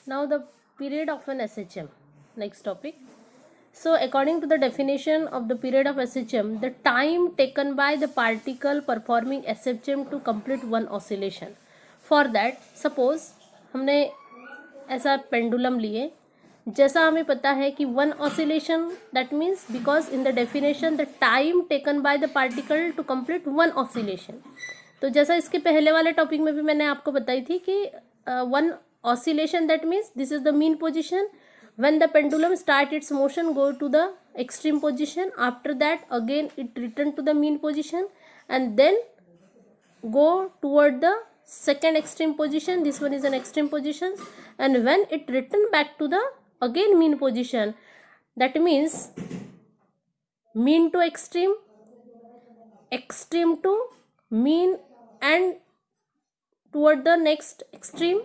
Now the period of an SHM. Next topic. So according to the definition of the period of SHM, the time taken by the particle performing SHM to complete one oscillation. For that, suppose हमने ऐसा pendulum लिए, जैसा हमें पता है कि one oscillation, that means because in the definition the time taken by the particle to complete one oscillation. तो जैसा इसके पहले वाले टॉपिक में भी मैंने आपको बताई थी कि one oscillation, that means this is the mean position. When the pendulum start its motion, go to the extreme position. After that again it return to the mean position and then go toward the second extreme position. This one is an extreme position, and when it return back to the again mean position, that means mean to extreme, extreme to mean, and toward the next extreme,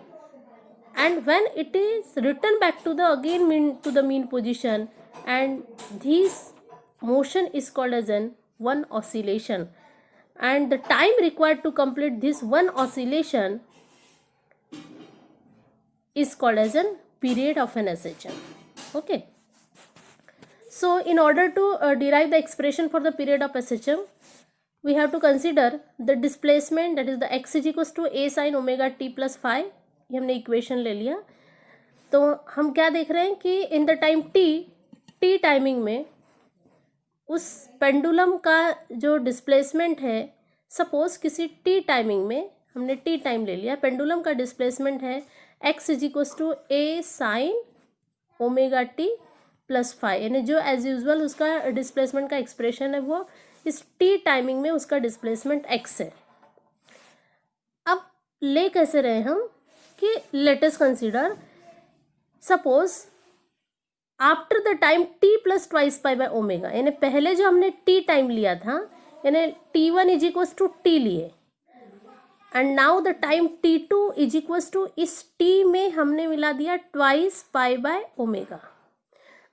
and when it is returned back to the again mean to the mean position, and this motion is called as an one oscillation, and the time required to complete this one oscillation is called as an period of an SHM. Okay, so in order to derive the expression for the period of SHM, we have to consider the displacement, that is the x is equals to a sin omega t plus phi. ये हमने equation ले लिया. तो हम क्या देख रहे हैं कि in the time T timing में उस पेंडुलम का जो डिस्प्लेसमेंट है, सपोज किसी टी टाइमिंग में हमने टी टाइम ले लिया, पेंडुलम का डिस्प्लेसमेंट है x is equals to A sine omega T plus five, यानी जो एज यूजल उसका डिस्प्लेसमेंट का एक्सप्रेशन है वो इस टी टाइमिंग में उसका डिस्प्लेसमेंट x है. अब ले कैसे रहे हम कि let us consider, suppose after the time t plus twice pi by omega, यानी पहले जो हमने t टाइम लिया था, यानी t1 is equals to t लिए, and now the time t2 is equals to इस t में हमने मिला दिया twice pi by omega.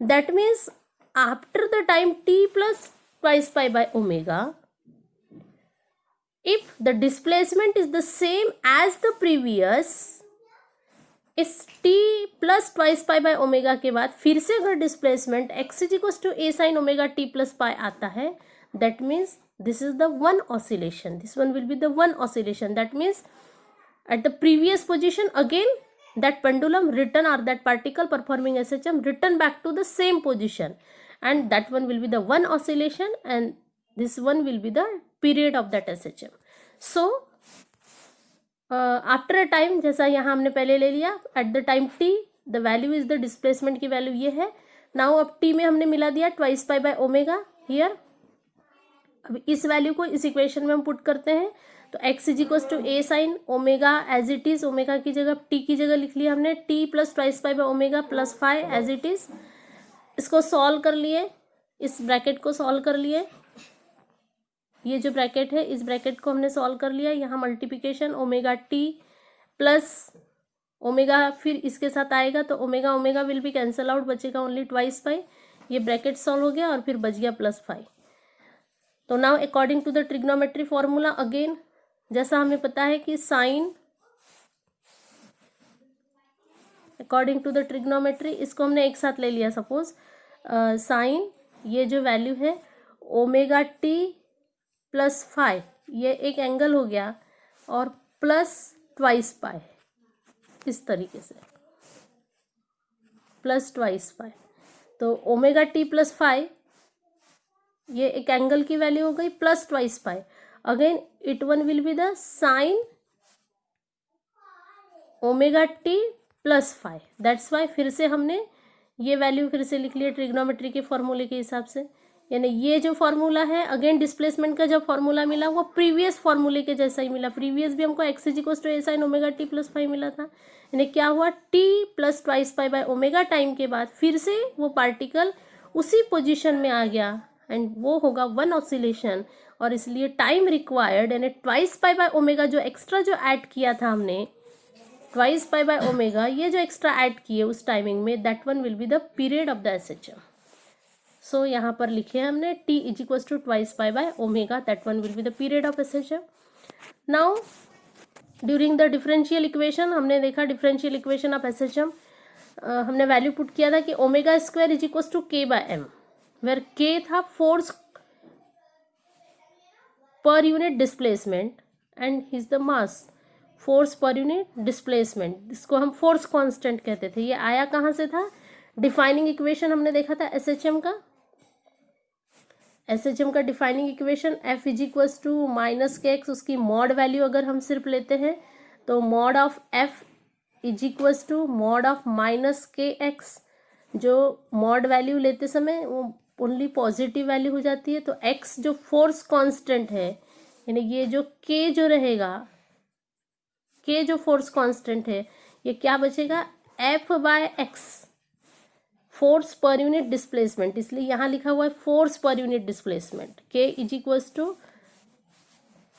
That means after the time t plus twice pi by omega, if the displacement is the same as the previous, इस t plus twice pi by omega के बाद फिर से अगर displacement x is equals to A sine omega t plus pi आता है, that means this is the one oscillation. This one will be the one oscillation. That means at the previous position again that pendulum return, or that particle performing SHM return back to the same position, and that one will be the one oscillation, and this one will be the period of that SHM. So after a time, जैसा यहाँ हमने पहले ले लिया, at the time t the value is the displacement की value ये है. Now अब t में हमने मिला दिया twice pi by omega here. अब इस वैल्यू को इस इक्वेशन में हम पुट करते हैं, तो x is equals to A sine omega as it is, omega की जगह t की जगह लिख लिया हमने, t plus twice pi by omega plus five as it is. इसको सॉल्व कर लिए, इस ब्रैकेट को सॉल्व कर लिए, ये जो ब्रैकेट है इस ब्रैकेट को हमने सॉल्व कर लिया. यहाँ multiplication omega T plus omega फिर इसके साथ आएगा, तो omega omega will be cancel out, बचेगा ओनली ट्वाइस पाई. ये ब्रैकेट सॉल्व हो गया और फिर बच गया प्लस फाइव. तो now according to the trigonometry formula, again जैसा हमें पता है कि sine, according to the trigonometry, इसको हमने एक साथ ले लिया. सपोज साइन, ये जो वैल्यू है ओमेगा टी प्लस फाइव, ये एक एंगल हो गया, और प्लस ट्वाइस पाई, इस तरीके से प्लस ट्वाइस पाई. तो ओमेगा टी प्लस फाइव, ये एक एंगल की वैल्यू हो गई, plus twice pi. Again it one will be the sign omega T plus five. That's why फिर से हमने ये वैल्यू फिर से लिख लिया ट्रिग्नोमेट्री के फॉर्मूले के हिसाब से. यानी ये जो फॉर्मूला है, अगेन डिस्प्लेसमेंट का जो फॉर्मूला मिला वो प्रीवियस फॉर्मूले के जैसा ही मिला. प्रीवियस भी हमको x is equals to A sine omega T plus five मिला था. यानी क्या हुआ, t plus twice pi by omega time के बाद फिर से वो पार्टिकल उसी पोजीशन में आ गया, एंड वो होगा वन ऑसिलेशन. और इसलिए टाइम रिक्वायर्ड, यानी ट्वाइस पाई बाय ओमेगा जो एक्स्ट्रा जो ऐड किया था हमने, ट्वाइस पाई बाय ओमेगा, ये जो एक्स्ट्रा ऐड किए उस टाइमिंग में, that one will be the period of the SHM. So यहाँ पर लिखे हमने t is equals to twice pi by omega, that one will be the period of SHM. Now during the differential equation, हमने देखा differential equation of SHM. हमने value put किया था कि omega square is equal to K by M, where K था force per unit displacement and is the mass, force per unit displacement, जिसको हम force constant कहते थे। ये आया कहाँ से था? डिफाइनिंग इक्वेशन हमने देखा था एसएचएम का। एसएचएम का defining equation F is equals to minus K X, उसकी मॉड वैल्यू अगर हम सिर्फ लेते हैं तो mod of F is equals to mod of minus K X. जो मॉड वैल्यू लेते समय वो ओनली पॉजिटिव वैल्यू हो जाती है, तो एक्स जो फोर्स कांस्टेंट है, यानी ये जो के जो रहेगा, के जो फोर्स कांस्टेंट है, ये क्या बचेगा? F by X, force per unit displacement, इसलिए यहाँ लिखा हुआ है force per unit displacement, K is equals to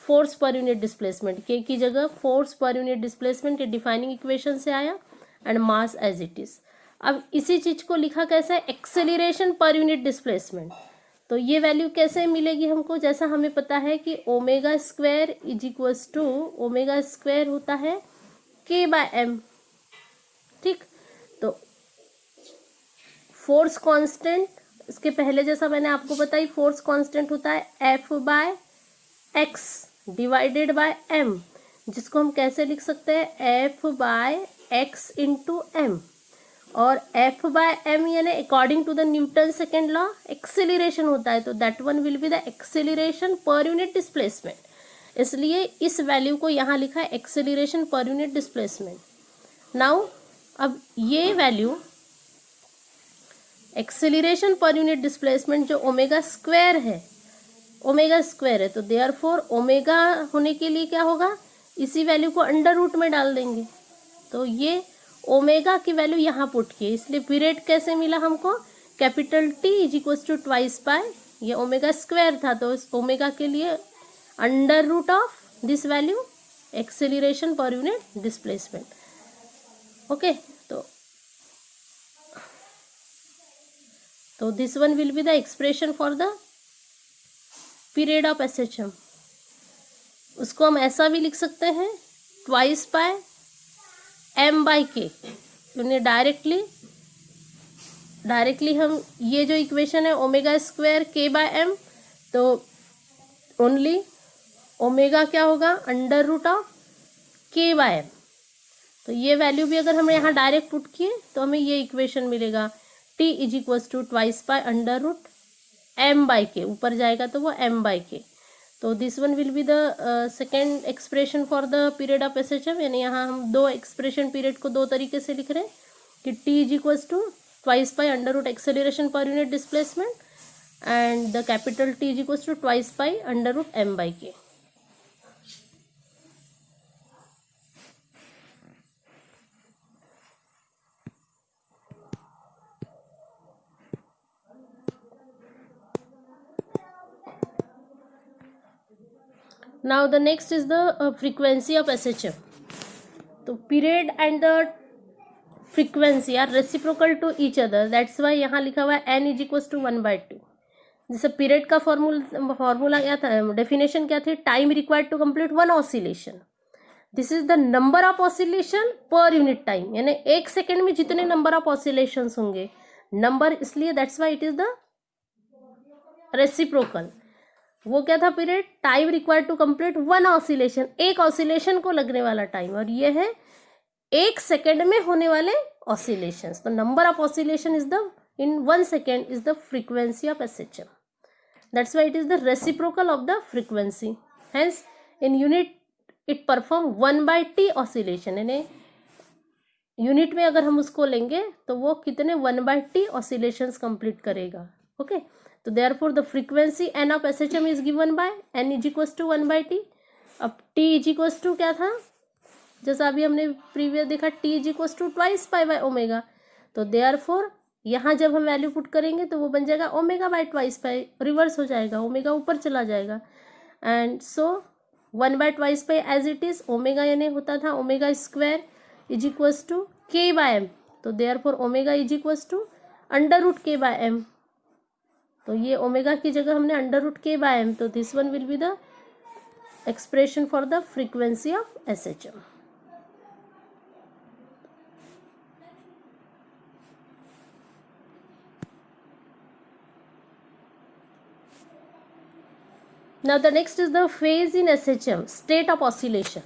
force per unit displacement, K की जगह फोर्स पर यूनिट डिस्प्लेसमेंट, ये डिफाइनिंग इक्वेशन से आया, and mass as it is. अब इसी चीज को लिखा कैसे है? एक्सेलरेशन पर यूनिट डिस्प्लेसमेंट। तो ये वैल्यू कैसे मिलेगी हमको? जैसा हमें पता है कि omega square is equals to, omega square होता है के बाय एम, ठीक। तो फोर्स कांस्टेंट, इसके पहले जैसा मैंने आपको बताई, फोर्स कांस्टेंट होता है F by X divided by M, जिसको हम कैसे लिख सकते हैं? F by X into M, और एफ बाय एम यानी according to the Newton second law acceleration होता है, तो that one will be the acceleration पर यूनिट डिस्प्लेसमेंट, इसलिए इस वैल्यू को यहाँ लिखा है एक्सेलरेशन पर यूनिट डिस्प्लेसमेंट। नाउ अब ये वैल्यू एक्सेलरेशन पर यूनिट डिस्प्लेसमेंट जो ओमेगा स्क्वायर है, ओमेगा स्क्वायर है, तो देयरफॉर ओमेगा होने के लिए क्या होगा? इसी वैल्यू को अंडर रूट में डाल देंगे, तो ये ओमेगा की वैल्यू यहाँ पुट की है, इसलिए पीरियड कैसे मिला हमको? Capital T is equals to twice pi, ये ओमेगा स्क्वायर था, तो इस ओमेगा के लिए under root of this value acceleration पर यूनिट डिस्प्लेसमेंट। ओके, तो this one will be the expression for the period of SHM. उसको हम ऐसा भी लिख सकते हैं, ट्वाइस बाय एम बाई के, यानी डायरेक्टली हम ये जो इक्वेशन है ओमेगा स्क्वायर के बाय एम, तो ओनली ओमेगा क्या होगा? अंडर रूट ऑफ के बाय एम। तो ये वैल्यू भी अगर हमने यहाँ डायरेक्ट पुट किए तो हमें ये इक्वेशन मिलेगा, T is equals to twice by under root M by K, ऊपर जाएगा तो वो एम बाई के। तो this one will be the second expression for the period of SHM, यानी यहाँ हम दो एक्सप्रेशन पीरियड को दो तरीके से लिख रहे हैं कि T is equals to twice by under root acceleration पर unit displacement, and the capital T is equals to twice by under root M by K. Now the next is the frequency of SHM. तो period and the frequency are reciprocal to each other. That's why यहाँ लिखा हुआ है n is equals to 1/2. जैसे period का formula क्या था, definition क्या थी? Time required to complete one oscillation, this is the number of oscillation per unit time, यानी एक सेकेंड में जितने नंबर ऑफ ऑसिलेशन होंगे, नंबर इसलिए that's why it is the reciprocal. वो क्या था period? Time required to complete one oscillation, एक ऑसिलेशन को लगने वाला टाइम, और ये है एक सेकेंड में होने वाले ऑसिलेशंस। तो number of oscillation is the in 1 second is the frequency of SHM. That's why it is the reciprocal of the frequency. Hence, in unit it perform 1/t oscillation. यानी unit में अगर हम उसको लेंगे तो वो कितने 1/t oscillations कंप्लीट करेगा। ओके, तो therefore the frequency n of SHM is given by n is equals to 1/t। अब t इज इक्वल्स टू क्या था, जैसा अभी हमने प्रीवियस देखा, t is equals to twice pi by omega. तो देयरफॉर यहाँ जब हम वैल्यू पुट करेंगे तो वो बन जाएगा omega by twice pi, reverse हो जाएगा, ओमेगा ऊपर चला जाएगा, and so 1/2 pi as it is. Omega यानी होता था omega square is equals to K by M, तो therefore omega is equals to under root K by M. तो ये ओमेगा की जगह हमने under root K by M, तो this one will be the expression for the frequency of SHM। Now the next is the phase in SHM, state of oscillation.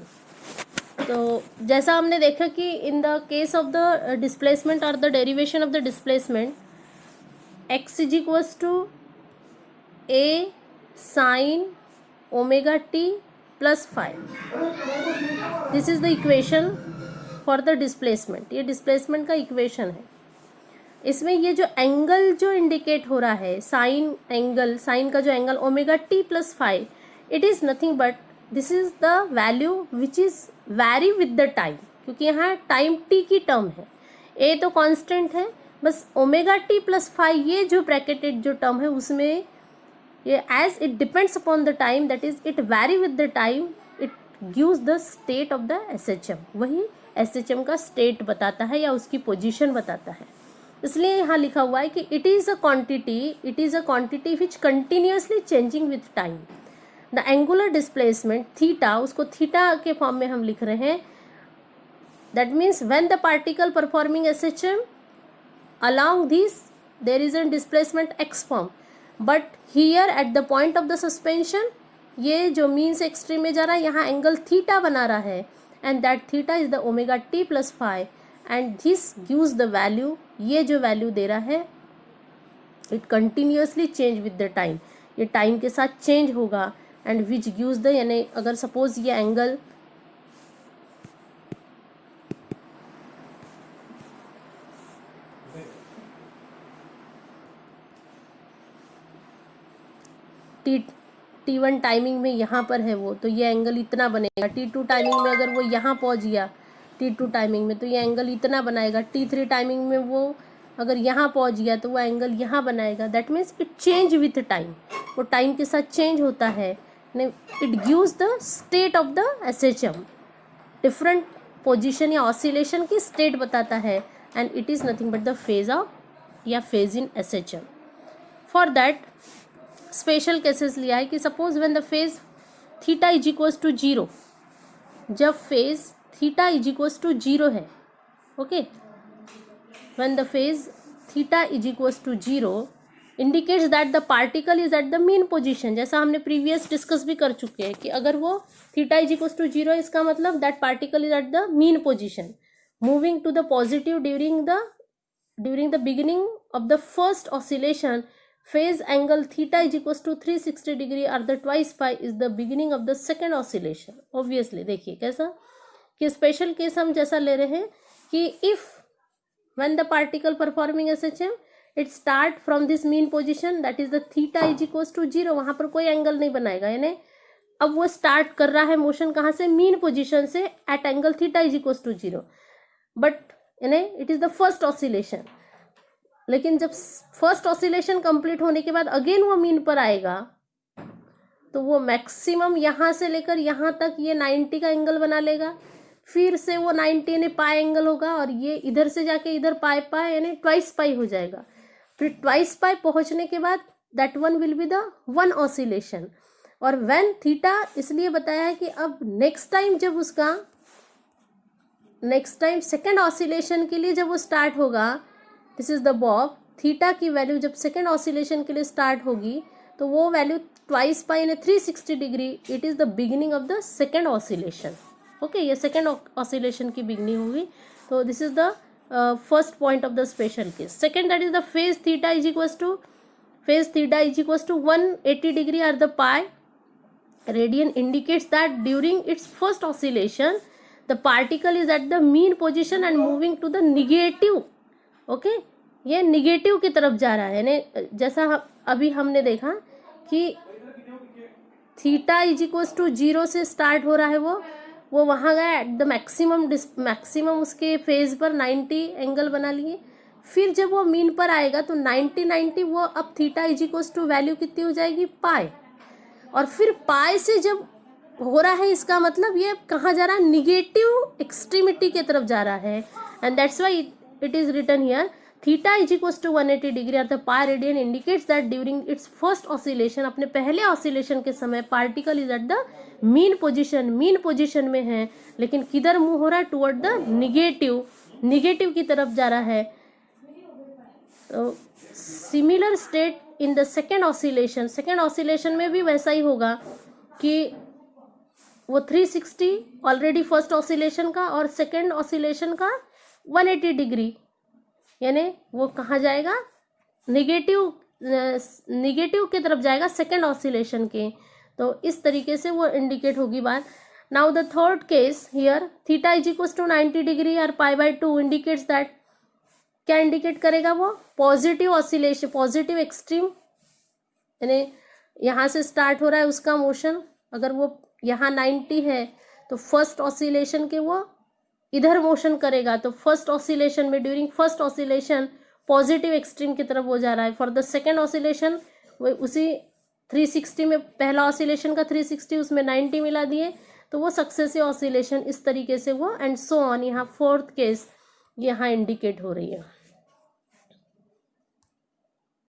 तो जैसा हमने देखा कि in the case of the displacement और the derivation of the displacement, x is equals to a sine omega T plus 5। This is the equation for the displacement. ये displacement का equation है। इसमें ये जो एंगल जो इंडिकेट हो रहा है, साइन एंगल, साइन का जो angle omega T plus 5, it is nothing but this is the value which is vary with the time, क्योंकि यहाँ टाइम टी की टर्म है, ए तो कांस्टेंट है, बस ओमेगा टी प्लस 5 ये जो ब्रैकेटेड जो टर्म है उसमें ये as it depends upon the time, that is it vary with the time, it gives the state of the SHM। वही SHM का स्टेट बताता है या उसकी पोजीशन बताता है। इसलिए यहाँ लिखा हुआ है कि it is a quantity which continuously changing with time. The angular displacement theta, उसको थीटा के फॉर्म में हम लिख रहे हैं। That means when the particle performing SHM along this there is a displacement x form, but here at the point of the suspension ये जो mean से एक्सट्रीम में जा रहा है, यहाँ एंगल थीटा बना रहा है, and that theta is the omega T plus 5, and this gives the value, ये जो वैल्यू दे रहा है it continuously change with the time, ये टाइम के साथ चेंज होगा, एंड विच गिव्स द, यानी अगर सपोज ये एंगल T1 टाइमिंग में यहाँ पर है वो, तो ये एंगल इतना बनेगा। T2 टाइमिंग में अगर वो यहाँ पहुँच गया T2 टाइमिंग में, तो ये एंगल इतना बनाएगा। T3 टाइमिंग में वो अगर यहाँ पहुँच गया तो वो एंगल यहाँ बनाएगा। That means it change with time, वो टाइम के साथ चेंज होता है। It gives the state of the SHM, different position या ऑसिलेशन की स्टेट बताता है, and it is nothing but the phase of या phase in SHM। For that special cases लिया है कि suppose when the phase theta is equals to 0, जब phase theta is equals to 0 है, okay, when the phase theta is equals to 0 indicates that the particle is at the mean position. जैसा हमने previous discuss भी कर चुके हैं कि अगर वो थीटा इज इक्वल्स टू 0 इसका मतलब that particle is at the mean position, moving to the positive during the beginning of the first oscillation. Phase angle theta is equals to 360 degree or the twice pi is the beginning of the second oscillation. Obviously देखिए कैसा कि special case हम जैसा ले रहे हैं कि if when the particle performing SHM it start from this mean position, that is the theta is equals to 0, वहाँ पर कोई एंगल नहीं बनाएगा, यानी अब वो स्टार्ट कर रहा है मोशन कहाँ से, मीन पोजिशन से, at angle theta is equals to 0, but यानी it is the first oscillation. लेकिन जब फर्स्ट ऑसिलेशन कंप्लीट होने के बाद अगेन वो मीन पर आएगा तो वो मैक्सिमम यहाँ से लेकर यहाँ तक ये 90 का एंगल बना लेगा, फिर से वो 90 यानी पाई एंगल होगा, और ये इधर से जाके इधर पाई यानी ट्वाइस पाई हो जाएगा। फिर ट्वाइस पाई पहुँचने के बाद that one will be the one oscillation. और व्हेन थीटा इसलिए बताया है कि अब नेक्स्ट टाइम जब उसका सेकेंड ऑसिलेशन के लिए जब वो स्टार्ट होगा, this is the Bob, theta की वैल्यू जब सेकेंड ऑसिलेशन के लिए स्टार्ट होगी तो वो वैल्यू ट्वाइस पाई यानी 360 degree, it is the beginning of the second oscillation. Okay, ये सेकेंड ऑसिलेशन की बिगिनिंग होगी। तो this is the first point of the special case. Second, that is the phase theta is equals to 180 degree और the pi radian indicates that during its first oscillation the particle is at the mean position and moving to the negative. Okay, ये negative की तरफ जा रहा है, यानी जैसा अभी हमने देखा कि थीटा इज इक्वल्स टू 0 से स्टार्ट हो रहा है, वो वहाँ गया एट द मैक्सिमम उसके फेज पर 90 एंगल बना लिए। फिर जब वो मीन पर आएगा तो 90 वो अब theta is equals to value कितनी हो जाएगी, पाई, और फिर पाई से जब हो रहा है इसका मतलब ये कहाँ जा रहा है, निगेटिव एक्सट्रीमिटी की तरफ जा रहा है, and that's why it is written here theta is equals to 180 degree और the pi radian indicates that during its first oscillation, अपने पहले ऑसिलेशन के समय particle is at the mean position में है, लेकिन किधर मूव हो रहा है, टुवर्ड द निगेटिव की तरफ जा रहा है। Similar state in the second oscillation में भी वैसा ही होगा कि वो 360 ऑलरेडी फर्स्ट ऑसिलेशन का और सेकेंड ऑसिलेशन का 180 डिग्री, यानी वो कहाँ जाएगा, निगेटिव की तरफ जाएगा सेकेंड ऑसिलेशन के। तो इस तरीके से वो इंडिकेट होगी बात। Now the third case here, theta is equal to 90 degree और π/2 इंडिकेट्स दैट, क्या इंडिकेट करेगा वो, पॉजिटिव ऑसिलेशन, पॉजिटिव एक्सट्रीम, यानी यहाँ से स्टार्ट हो रहा है उसका मोशन, अगर वो यहाँ 90 है तो फर्स्ट ऑसिलेशन के वो इधर मोशन करेगा, तो फर्स्ट ऑसिलेशन में, during first oscillation positive extreme की तरफ वो जा रहा है। फॉर द सेकेंड ऑसिलेशन वो उसी 360 में, पहला ऑसिलेशन का 360 उसमें 90 मिला दिए, तो वो सक्सेसिव ऑसिलेशन इस तरीके से वो, एंड सो ऑन। यहाँ फोर्थ केस यहाँ इंडिकेट हो रही है।